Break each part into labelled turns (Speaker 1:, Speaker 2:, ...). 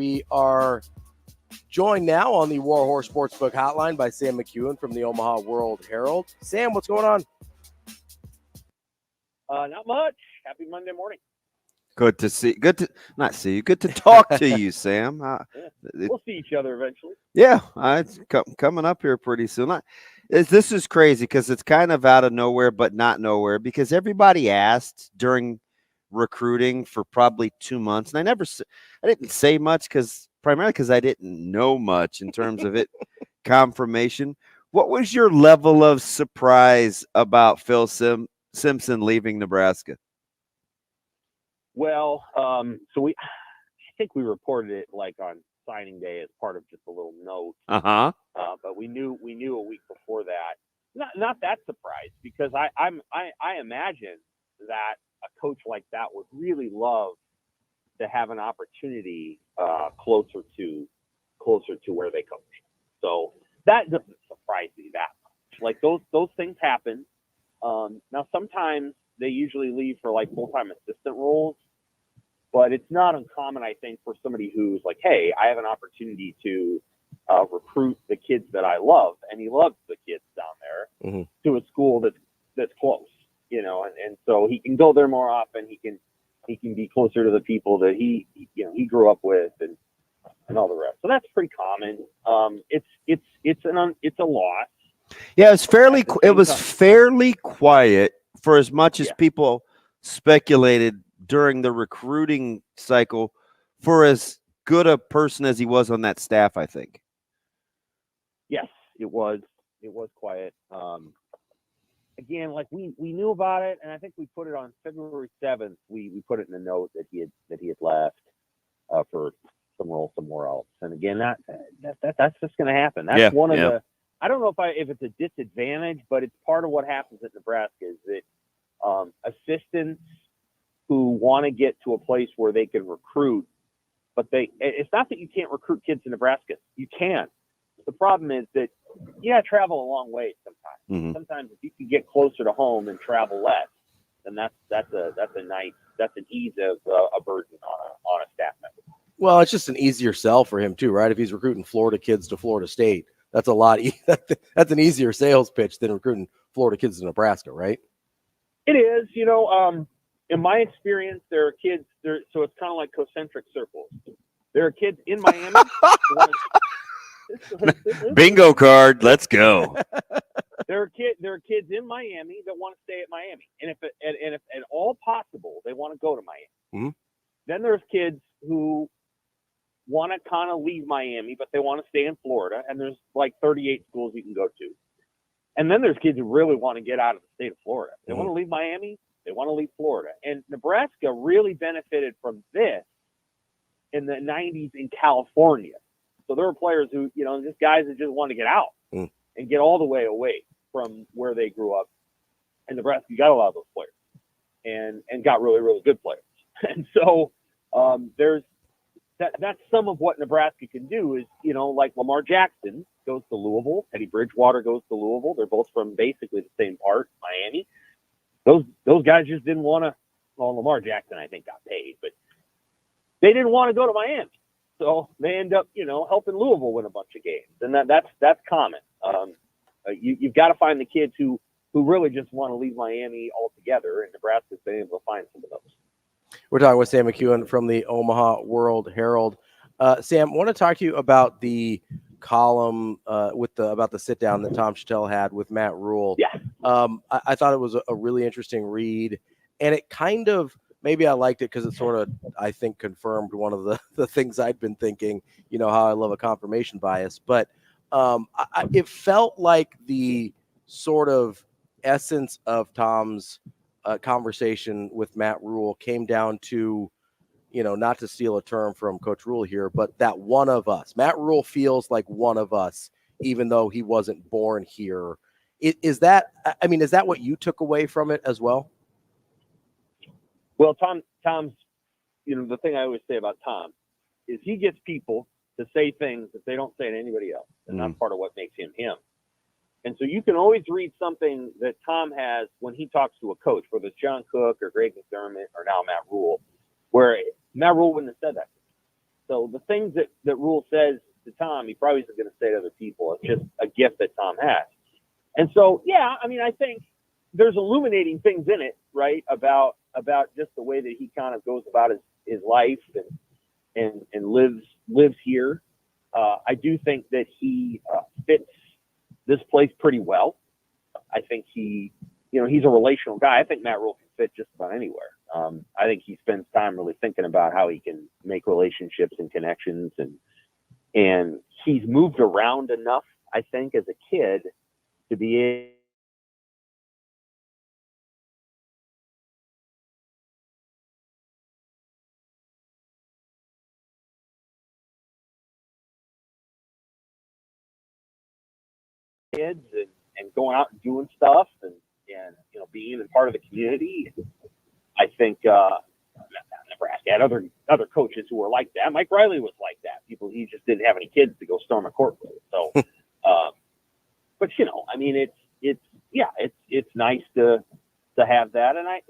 Speaker 1: We are joined now on the Warhorse Sportsbook Hotline by Sam McKewon from the Omaha World-Herald. Sam, what's going on?
Speaker 2: Not much. Happy Monday morning.
Speaker 3: Good to talk to you, Sam.
Speaker 2: We'll see each other eventually.
Speaker 3: Yeah, it's coming up here pretty soon. This is crazy because it's kind of out of nowhere, but not nowhere, because everybody asked during recruiting for probably 2 months, and I didn't say much primarily because I didn't know much in terms of it. Confirmation. What was your level of surprise about Phil Simpson leaving Nebraska?
Speaker 2: Well, I think we reported it like on signing day as part of just a little note. But we knew a week before that. Not that surprised, because I imagine that a coach like that would really love to have an opportunity closer to where they coach. So that doesn't surprise me that much. Like those things happen. Now sometimes they usually leave for like full-time assistant roles, but it's not uncommon, I think, for somebody who's like, hey, I have an opportunity to recruit the kids that I love, and he loves the kids down there, to a school that's close, and so he can go there more often. He can be closer to the people that he grew up with and all the rest. So that's pretty common. It's a loss.
Speaker 3: Yeah, it was fairly quiet for as much as people speculated during the recruiting cycle for as good a person as he was on that staff, I think.
Speaker 2: Yes, it was quiet. Again, like we knew about it, and I think we put it on February 7th. We put it in the note that he had left for some role somewhere else. And again, that's just going to happen. That's one of the. I don't know if it's a disadvantage, but it's part of what happens at Nebraska is that assistants who want to get to a place where they can recruit, but it's not that you can't recruit kids in Nebraska. You can. The problem is that travel a long way sometimes.
Speaker 3: Mm-hmm.
Speaker 2: Sometimes if you can get closer to home and travel less, then that's an ease of a burden on a staff member.
Speaker 1: Well, it's just an easier sell for him too, right? If he's recruiting Florida kids to Florida State, that's that's an easier sales pitch than recruiting Florida kids to Nebraska, right?
Speaker 2: It is. In my experience, there are kids there, so it's kind of like concentric circles. There are kids in Miami.
Speaker 3: Bingo card. Let's go.
Speaker 2: There are kids in Miami that want to stay at Miami, and if at all possible, they want to go to Miami.
Speaker 3: Mm-hmm.
Speaker 2: Then there's kids who want to kind of leave Miami, but they want to stay in Florida, and there's like 38 schools you can go to. And then there's kids who really want to get out of the state of Florida. They want to leave Miami. They want to leave Florida. And Nebraska really benefited from this in the 90s in California. So there were players who, just guys that just want to get out and get all the way away from where they grew up. And Nebraska got a lot of those players and got really, really good players. And so that's some of what Nebraska can do is, like Lamar Jackson goes to Louisville, Teddy Bridgewater goes to Louisville. They're both from basically the same part, Miami. Those guys just didn't want to. Well, Lamar Jackson, I think, got paid, but they didn't want to go to Miami, so they end up, helping Louisville win a bunch of games, and that's common. You've got to find the kids who really just want to leave Miami altogether, and Nebraska's been able to find some of those.
Speaker 1: We're talking with Sam McKewon from the Omaha World-Herald. Sam, I want to talk to you about the column about the sit down that Tom Shatel had with Matt Rhule.
Speaker 2: Yeah.
Speaker 1: I thought it was a really interesting read, and it kind of, maybe I liked it because it sort of, I think, confirmed one of the things I'd been thinking, how I love a confirmation bias, but it felt like the sort of essence of Tom's conversation with Matt Rhule came down to, not to steal a term from Coach Rhule here, but that one of us. Matt Rhule feels like one of us, even though he wasn't born here. Is that what you took away from it as well?
Speaker 2: Well, Tom's, the thing I always say about Tom is he gets people to say things that they don't say to anybody else, and that's part of what makes him him. And so you can always read something that Tom has when he talks to a coach, whether it's John Cook or Greg McDermott or now Matt Rhule, where Matt Rhule wouldn't have said that. So the things that Rhule says to Tom, he probably isn't going to say to other people. It's just a gift that Tom has. And so, yeah, I mean, I think there's illuminating things in it, right, about just the way that he kind of goes about his life and lives here. I do think that he fits this place pretty well. I think he's a relational guy. I think Matt Rhule can fit just about anywhere. I think he spends time really thinking about how he can make relationships and connections, and he's moved around enough, I think, as a kid to be kids and going out and doing stuff and being a part of the community. I think Nebraska had other coaches who were like that. Mike Riley was like that. He just didn't have any kids to go storm a court with. So, but I mean, it's nice to have that, and I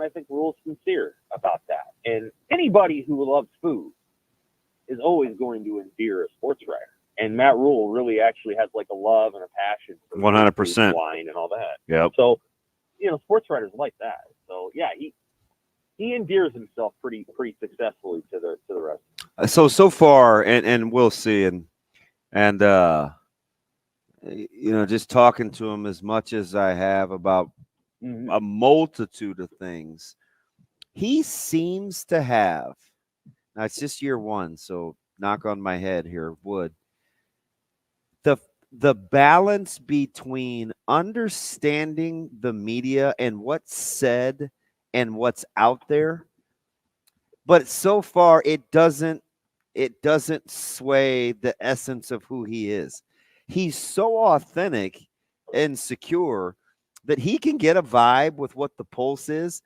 Speaker 2: think Rhule's sincere about that. And anybody who loves food is always going to endear a sports writer. And Matt Rhule really actually has like a love and a passion for
Speaker 4: 100%
Speaker 2: wine and all that.
Speaker 4: Yep.
Speaker 2: So, sports writers like that. So yeah, he endears himself pretty successfully to the rest.
Speaker 3: So far, and we'll see, and just talking to him as much as I have about a multitude of things, he seems to have. Now it's just year one, so knock on my head here, wood. The balance between understanding the media and what's said and what's out there, but so far it doesn't sway the essence of who he is. He's so authentic and secure that he can get a vibe with what the pulse is,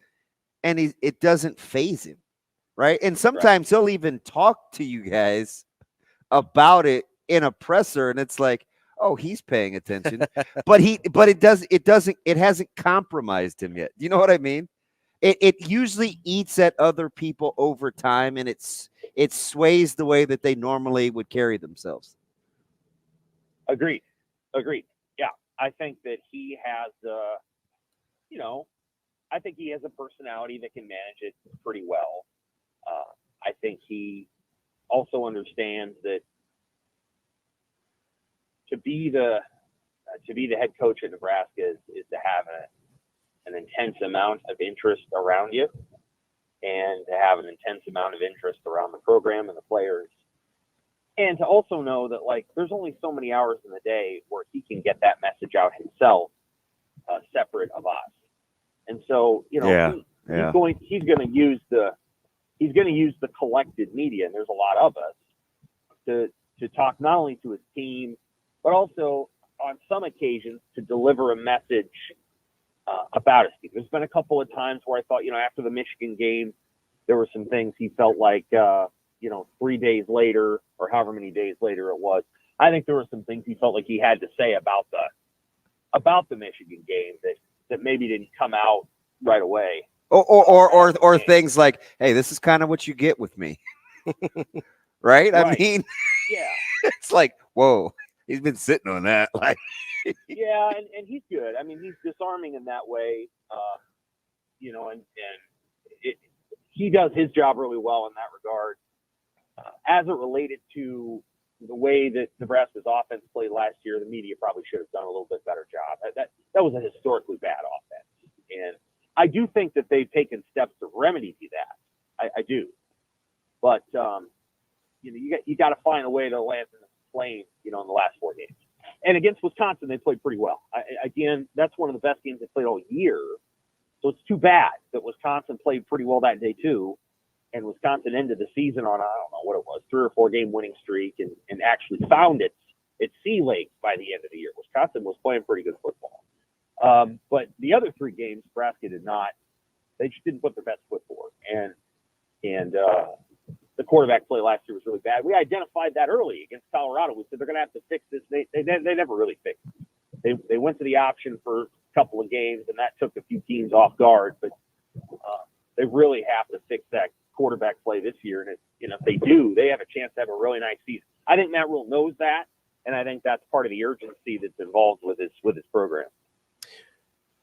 Speaker 3: and it doesn't faze him, right? And sometimes he'll even talk to you guys about it in a presser, and it's like, oh, he's paying attention, but it hasn't compromised him yet. You know what I mean? It usually eats at other people over time, and it sways the way that they normally would carry themselves.
Speaker 2: Agreed. Yeah, I think that he has I think he has a personality that can manage it pretty well. I think he also understands that to be the head coach at Nebraska is to have an intense amount of interest around you, and to have an intense amount of interest around the program and the players, and to also know that there's only so many hours in the day where he can get that message out himself, separate of us. And so he's going to use the collected media, and there's a lot of us, to talk not only to his team, but also on some occasions to deliver a message about his team. There's been a couple of times where I thought, after the Michigan game, there were some things he felt like, 3 days later or however many days later it was, I think there were some things he felt like he had to say about the Michigan game that maybe didn't come out right away.
Speaker 3: Or things like, hey, this is kind of what you get with me. Right? I mean,
Speaker 2: yeah,
Speaker 3: it's like, whoa. He's been sitting on that.
Speaker 2: Yeah, and he's good. I mean, he's disarming in that way, and he does his job really well in that regard. As it related to the way that Nebraska's offense played last year, the media probably should have done a little bit better job. That was a historically bad offense, and I do think that they've taken steps to remedy that. I do, but you got to find a way to land in the plane, in the last 4 games. And against Wisconsin, they played pretty well. Again, that's one of the best games they played all year. So it's too bad that Wisconsin played pretty well that day too, and Wisconsin ended the season on, I don't know what it was, 3 or 4 game winning streak, and actually found its sea legs by the end of the year. Wisconsin was playing pretty good football. But the other 3 games, Nebraska did not. They just didn't put their best foot forward. And the quarterback play last year was really bad. We identified that early against Colorado. We said they're going to have to fix this. They never really fixed it. They went to the option for a couple of games, and that took a few teams off guard. But they really have to fix that quarterback play this year. And if they do, they have a chance to have a really nice season. I think Matt Rhule knows that, and I think that's part of the urgency that's involved with his program.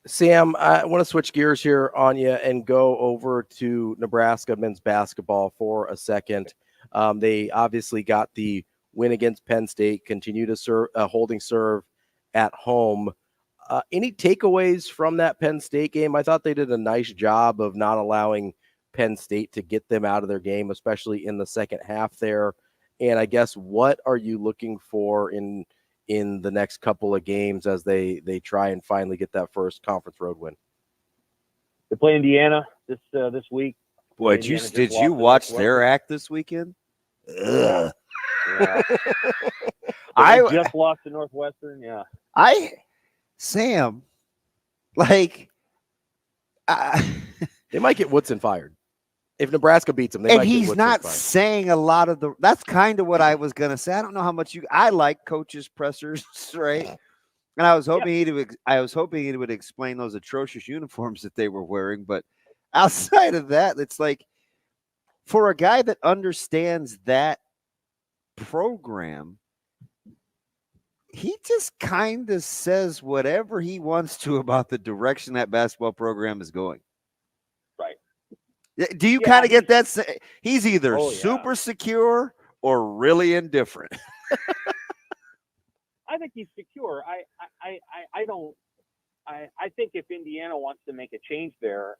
Speaker 1: Sam, I want to switch gears here on you and go over to Nebraska men's basketball for a second. They obviously got the win against Penn State, continue to serve, holding serve at home. Any takeaways from that Penn State game? I thought they did a nice job of not allowing Penn State to get them out of their game, especially in the second half there. And I guess, what are you looking for in the next couple of games as they try and finally get that first conference road win?
Speaker 2: They play Indiana this week.
Speaker 3: Boy, did you watch their act this weekend? Ugh.
Speaker 2: Yeah. I just lost to Northwestern. Yeah.
Speaker 3: Sam, like,
Speaker 1: they might get Woodson fired. If Nebraska beats him,
Speaker 3: and he's not saying a lot of the. That's kind of what I was gonna say. I don't know how much I like coaches' pressers, right? And I was hoping he would explain those atrocious uniforms that they were wearing. But outside of that, it's like, for a guy that understands that program, he just kind of says whatever he wants to about the direction that basketball program is going.
Speaker 2: Right.
Speaker 3: Do you kind of get that? He's either super secure or really indifferent.
Speaker 2: I think he's secure. I think if Indiana wants to make a change there,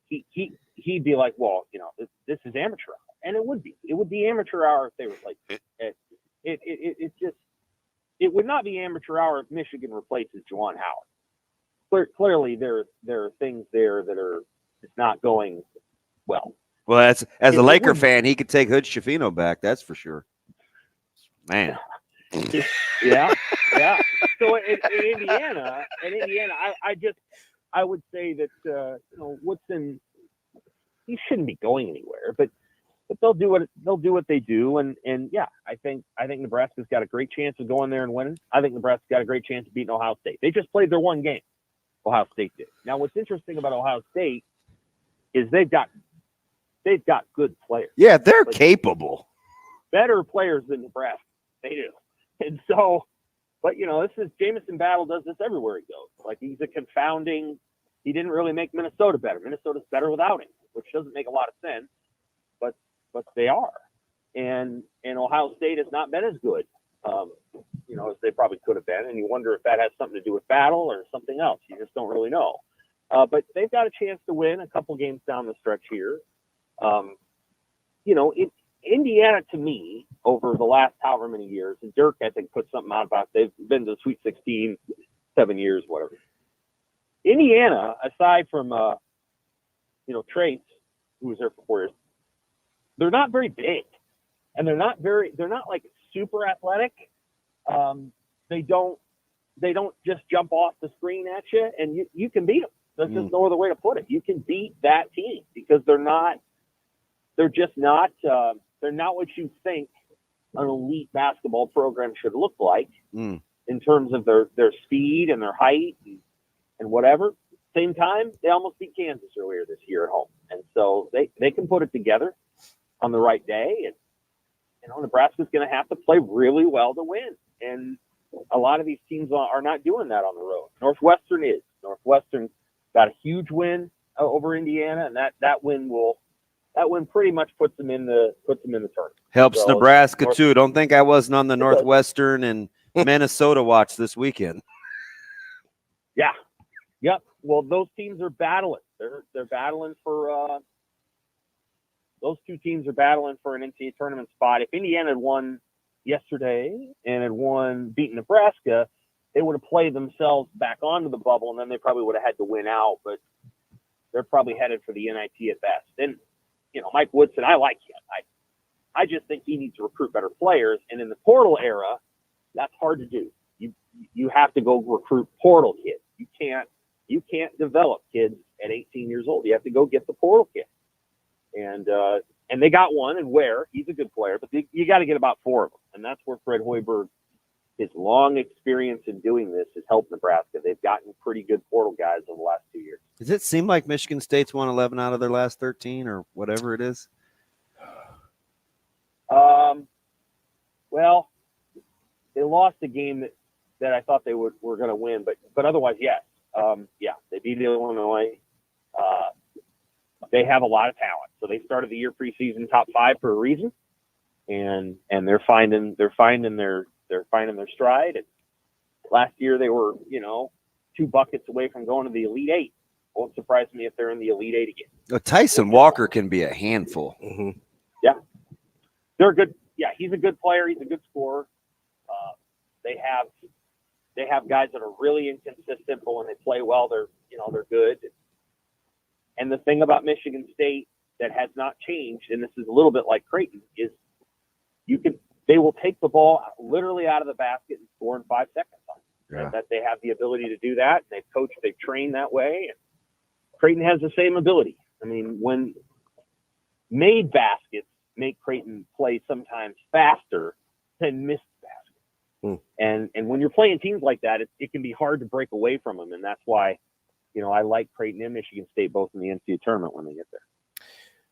Speaker 2: he'd be like, well, this is amateur hour. And it would be amateur hour if they were like, it would not be amateur hour if Michigan replaces Juwan Howard. Clearly there are things there that are not going well.
Speaker 3: Well, as a Laker fan, he could take Hood Schifino back. That's for sure. Man.
Speaker 2: Yeah. So in Indiana, I would say that Woodson, he shouldn't be going anywhere, but they'll do what they do, and yeah, I think Nebraska's got a great chance of going there and winning. I think Nebraska's got a great chance of beating Ohio State. They just played their one game. Ohio State did. Now, what's interesting about Ohio State is they've got good players.
Speaker 3: Yeah, they're capable.
Speaker 2: Better players than Nebraska. They do. And so, but this is Jamison Battle does this everywhere he goes. Like, he's a confounding. He didn't really make Minnesota better. Minnesota's better without him, which doesn't make a lot of sense, but they are. And Ohio State has not been as good, as they probably could have been. And you wonder if that has something to do with Battle or something else. You just don't really know. But they've got a chance to win a couple games down the stretch here. Indiana, to me, over the last however many years, and Dirk, I think, put something out about they've been to the Sweet 16 7 years, whatever. Indiana, aside from Trace, who was there for 4 years, they're not very big, and they're not like super athletic. They don't just jump off the screen at you, and you can beat them. That's just no other way to put it. You can beat that team because they're not what you think an elite basketball program should look like in terms of their speed and their height and whatever. Same time, they almost beat Kansas earlier this year at home. And so they can put it together on the right day. And, Nebraska's going to have to play really well to win. And a lot of these teams are not doing that on the road. Northwestern is. Northwestern got a huge win over Indiana, and that win pretty much puts them in the tournament.
Speaker 3: Helps so, Nebraska too. Don't think I wasn't on the Northwestern and Minnesota watch this weekend.
Speaker 2: Yeah. Yep. Well, those teams are battling. They're battling for those two teams are battling for an NCAA tournament spot. If Indiana had won yesterday and had beaten Nebraska, they would have played themselves back onto the bubble, and then they probably would have had to win out. But they're probably headed for the NIT at best. And Mike Woodson, I like him. I just think he needs to recruit better players. And in the portal era, that's hard to do. You have to go recruit portal kids. You can't develop kids at 18 years old. You have to go get the portal kid. And they got one, and Ware, he's a good player, but you got to get about 4 of them. And that's where Fred Hoiberg his long experience in doing this has helped Nebraska. They've gotten pretty good portal guys over the last 2 years.
Speaker 3: Does it seem like Michigan State's won 11 out of their last 13 or whatever it is?
Speaker 2: Well, they lost a game that I thought they were going to win, but otherwise, yes. They beat Illinois. They have a lot of talent. So they started the year preseason top 5 for a reason, and they're finding their stride. And last year they were 2 buckets away from going to the Elite 8. Won't surprise me if they're in the Elite 8 again.
Speaker 3: Tyson Walker can be a handful.
Speaker 1: Mm-hmm.
Speaker 2: Yeah, they're good. Yeah, he's a good player. He's a good scorer. They have guys that are really inconsistent, but when they play well, they're good. And the thing about Michigan State that has not changed, and this is a little bit like Creighton, is they will take the ball literally out of the basket and score in 5 seconds.
Speaker 3: Yeah.
Speaker 2: That they have the ability to do that. And they've trained that way. And Creighton has the same ability. I mean, when made baskets make Creighton play sometimes faster than missed baskets. And when you're playing teams like that, it can be hard to break away from them. And that's why, I like Creighton and Michigan State both in the NCAA tournament when they get there.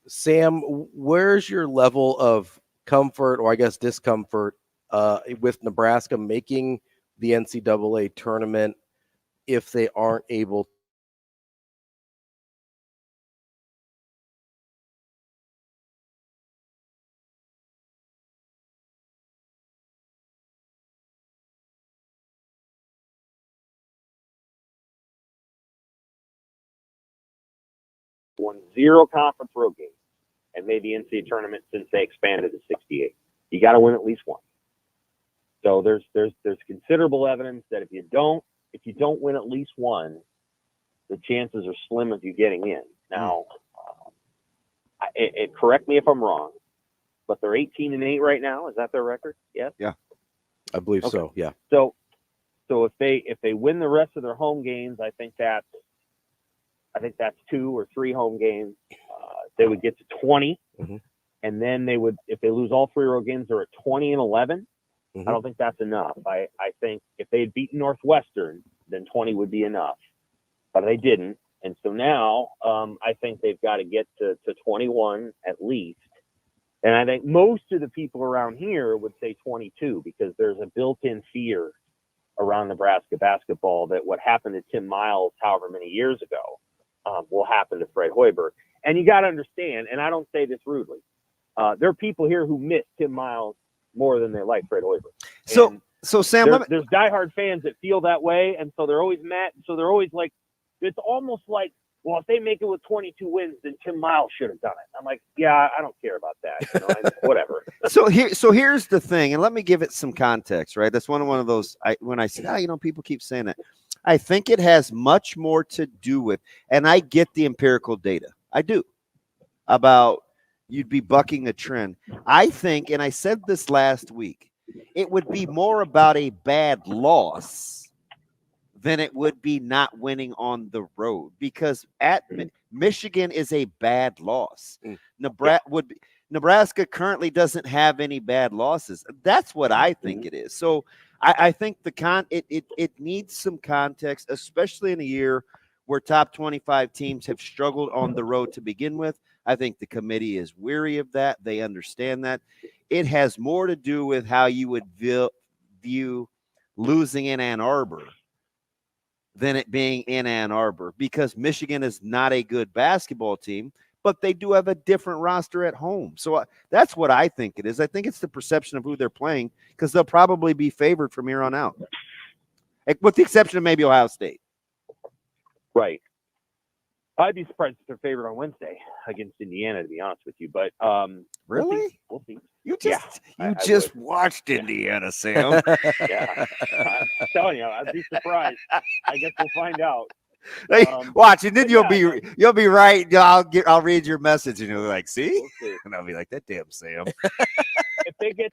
Speaker 1: Sam, where's your level of comfort, or I guess discomfort, with Nebraska making the NCAA tournament if they aren't able
Speaker 2: won 0 conference road games and made the NCAA tournament since they expanded to 68. You got to win at least one. So there's considerable evidence that if you don't win at least one, the chances are slim of you getting in. Now, correct me if I'm wrong, but they're 18-8 right now. Is that their record? Yes.
Speaker 3: Yeah,
Speaker 1: I believe so. Yeah.
Speaker 2: So if they win the rest of their home games, I think that's 2 or 3 home games. They would get to 20, and then they would, if they lose all 3 road games, they're at 20-11. I don't think that's enough. I think if they had beaten Northwestern, then 20 would be enough, but they didn't. And so now I think they've got to get to 21 at least. And I think most of the people around here would say 22 because there's a built-in fear around Nebraska basketball that what happened to Tim Miles however many years ago will happen to Fred Hoiberg. And you got to understand, and I don't say this rudely, there are people here who miss Tim Miles more than they like Fred Hoiberg.
Speaker 3: So Sam,
Speaker 2: there's diehard fans that feel that way, and so they're always mad. So they're always like, it's almost like, well, if they make it with 22 wins, then Tim Miles should have done it. I'm like, yeah, I don't care about that. Whatever.
Speaker 3: So here's the thing, and let me give it some context, right? That's one of those. When I said, people keep saying that, I think it has much more to do with, and I get the empirical data, I do, about you'd be bucking a trend. I think, and I said this last week, it would be more about a bad loss than it would be not winning on the road, because at Michigan is a bad loss. Nebraska currently doesn't have any bad losses. That's what I think it is. So I think it needs some context, especially in a year where top 25 teams have struggled on the road to begin with. I think the committee is weary of that. They understand that. It has more to do with how you would view losing in Ann Arbor than it being in Ann Arbor, because Michigan is not a good basketball team, but they do have a different roster at home. So that's what I think it is. I think it's the perception of who they're playing, because they'll probably be favored from here on out, with the exception of maybe Ohio State.
Speaker 2: Right. I'd be surprised if they're favored on Wednesday against Indiana, to be honest with you. But
Speaker 3: really,
Speaker 2: we'll see.
Speaker 3: You just watched Indiana, Sam.
Speaker 2: Yeah, I'm telling you, I'd be surprised. I guess we'll find out.
Speaker 3: Hey, watch, and then you'll be right. I'll read your message, and you'll be like, see?
Speaker 2: We'll see.
Speaker 3: And I'll be like, that damn Sam.
Speaker 2: If they get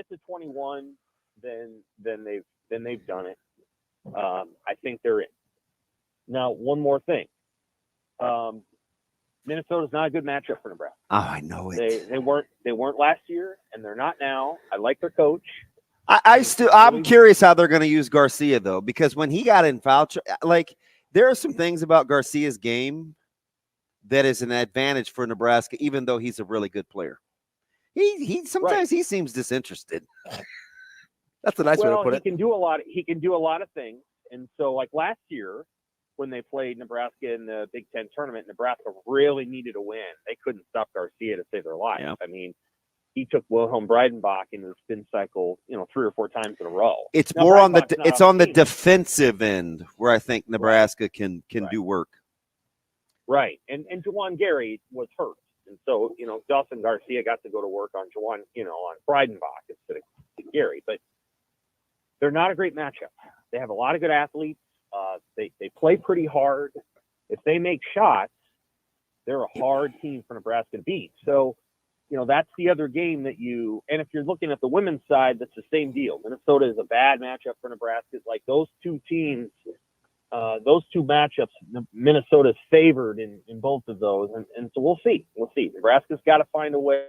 Speaker 2: to 21, then they've done it. I think they're in. Now, one more thing. Minnesota's not a good matchup for Nebraska.
Speaker 3: Oh, I know it.
Speaker 2: They weren't last year, and they're not now. I like their coach.
Speaker 3: I'm curious how they're going to use Garcia, though, because when he got in foul, like, there are some things about Garcia's game that is an advantage for Nebraska, even though he's a really good player. He sometimes he seems disinterested.
Speaker 1: That's a nice way to put it.
Speaker 2: He can do a lot of things. And so, like last year, when they played Nebraska in the Big Ten tournament, Nebraska really needed a win. They couldn't stop Garcia to save their life.
Speaker 3: Yeah.
Speaker 2: I mean, he took Wilhelm Breidenbach into the spin cycle, 3 or 4 times in a row.
Speaker 3: It's now, more on the defensive end where I think Nebraska can do work.
Speaker 2: Right. And Juwan Gary was hurt. And so, Dawson Garcia got to go to work on Juwan, on Breidenbach instead of Gary. But they're not a great matchup. They have a lot of good athletes. They play pretty hard. If they make shots, they're a hard team for Nebraska to beat. So, that's the other game that and if you're looking at the women's side, that's the same deal. Minnesota is a bad matchup for Nebraska. Like those two teams, those two matchups, Minnesota's favored in both of those. And so we'll see. Nebraska's got to find a way.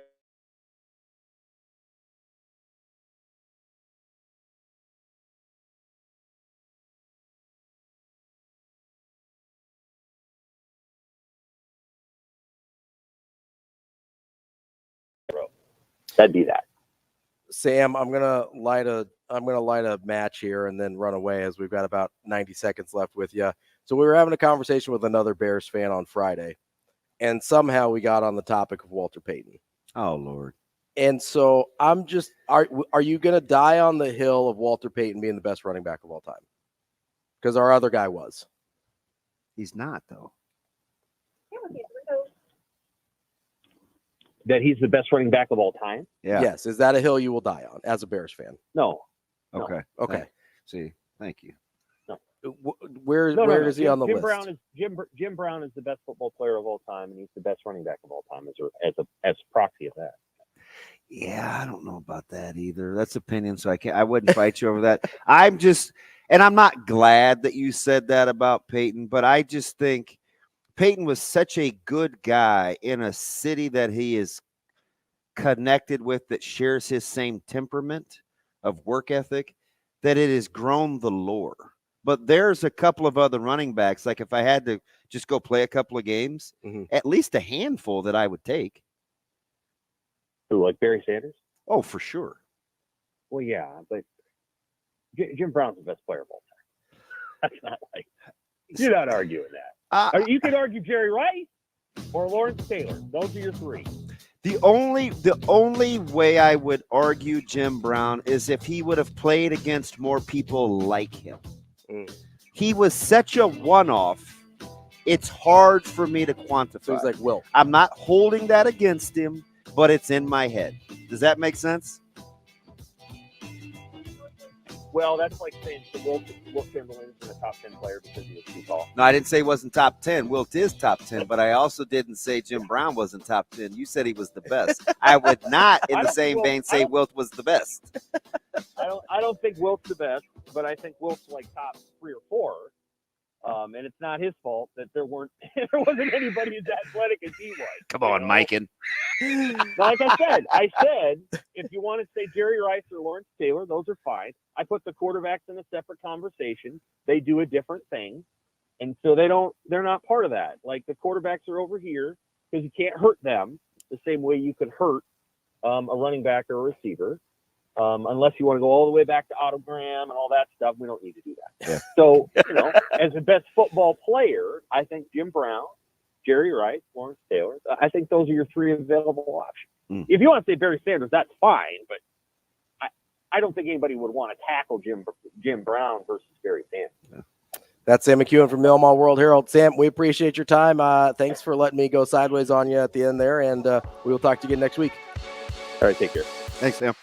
Speaker 2: That'd be that.
Speaker 1: Sam, I'm gonna light a match here and then run away, as we've got about 90 seconds left with you. So we were having a conversation with another Bears fan on Friday, and somehow we got on the topic of Walter Payton.
Speaker 3: Oh Lord!
Speaker 1: And so I'm just, are you gonna die on the hill of Walter Payton being the best running back of all time? Because our other guy was.
Speaker 3: He's not, though.
Speaker 2: That he's the best running back of all time?
Speaker 3: Yeah.
Speaker 1: Yes. Is that a hill you will die on as a Bears fan?
Speaker 2: No.
Speaker 3: Okay.
Speaker 1: Okay.
Speaker 3: See, thank you.
Speaker 2: No.
Speaker 1: Where is he on the list?
Speaker 2: Jim Brown is the best football player of all time, and he's the best running back of all time as a proxy of that.
Speaker 3: Yeah, I don't know about that either. That's opinion, so I wouldn't fight you over that. I'm not glad that you said that about Payton, but I just think Payton was such a good guy in a city that he is connected with, that shares his same temperament of work ethic, that it has grown the lore. But there's a couple of other running backs, like if I had to just go play a couple of games, at least a handful that I would take.
Speaker 2: Who, like Barry Sanders?
Speaker 3: Oh, for sure.
Speaker 2: Well, yeah, but Jim Brown's the best player of all time. That's not like, you're not arguing that. You could argue Jerry Rice or Lawrence Taylor. Those are your 3.
Speaker 3: The only way I would argue Jim Brown is if he would have played against more people like him. He was such a one-off. It's hard for me to quantify.
Speaker 1: So he's like Will.
Speaker 3: I'm not holding that against him, but it's in my head. Does that make sense?
Speaker 2: Well, that's like saying Wilt Chamberlain's in the top 10 player because he was too tall.
Speaker 3: No, I didn't say he wasn't top 10. Wilt is top 10, but I also didn't say Jim Brown wasn't top 10. You said he was the best. I would not, in the same vein, say Wilt was the best.
Speaker 2: I don't think Wilt's the best, but I think Wilt's like top 3 or 4. And it's not his fault that there wasn't anybody as athletic as he was.
Speaker 3: Come on, Mikan.
Speaker 2: Like I said, if you want to say Jerry Rice or Lawrence Taylor, those are fine. I put the quarterbacks in a separate conversation. They do a different thing. And so they're not part of that. Like the quarterbacks are over here because you can't hurt them the same way you could hurt a running back or a receiver. Unless you want to go all the way back to Autogram and all that stuff, we don't need to do that.
Speaker 3: Yeah.
Speaker 2: So, as the best football player, I think Jim Brown, Jerry Rice, Lawrence Taylor, I think those are your 3 available options. If you want to say Barry Sanders, that's fine, but I don't think anybody would want to tackle Jim Brown versus Barry Sanders.
Speaker 1: Yeah. That's Sam McKewon from the Omaha World-Herald. Sam, we appreciate your time. Thanks for letting me go sideways on you at the end there, and we will talk to you again next week.
Speaker 2: All right, take care.
Speaker 3: Thanks, Sam.